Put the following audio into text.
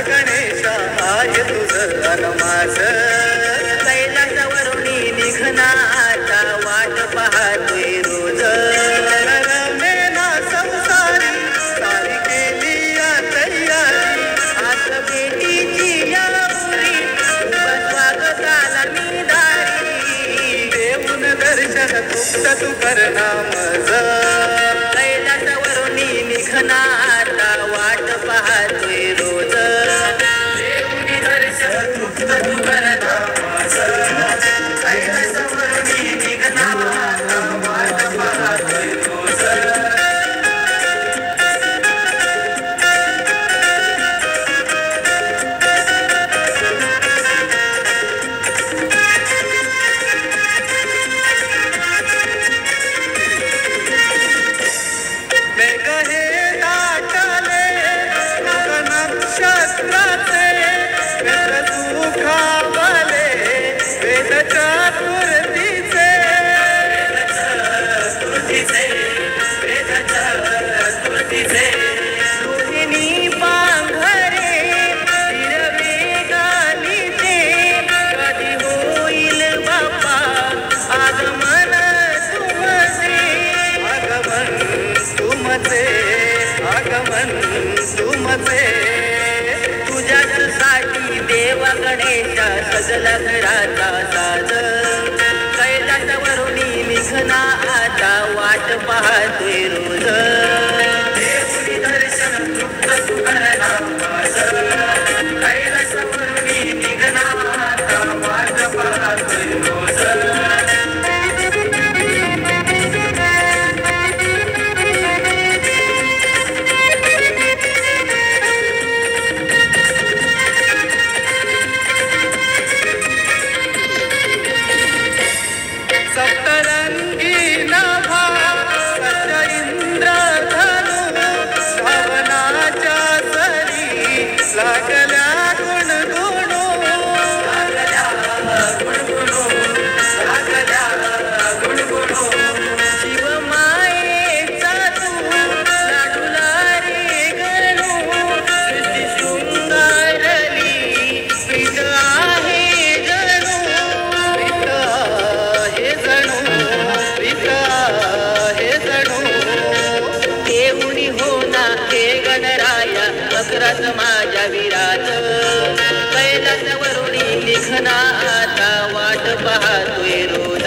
गणेशा आहे तुझं अनमास कैलासावरुणी निघना आता वाट पाहतोय रोज रमेना संसारी सारी केली या तयारी आज बेटीची या मुली स्वागताला निधारी देऊन दर्शन गुप्त तू करना मज कैलासावरुणी निघना आता वाट पाहतोय रोज देऊन दर्शन गुप्त तू करना मज कैलासावरुणी निघना आता वाट पाहतोय रोज तुझ्यासाठी देवा गणेशा सजला घराचा साज कैलासावरुणी निघना आता वाट पाहतोय रोज देऊनी दर्शन गुप्त तू करना मज कैलासावरुणी निघना आता वाट पाहतोय रोज माझ्या विराज कैलासावरुणी निघना आता वाट पाहतोय रोज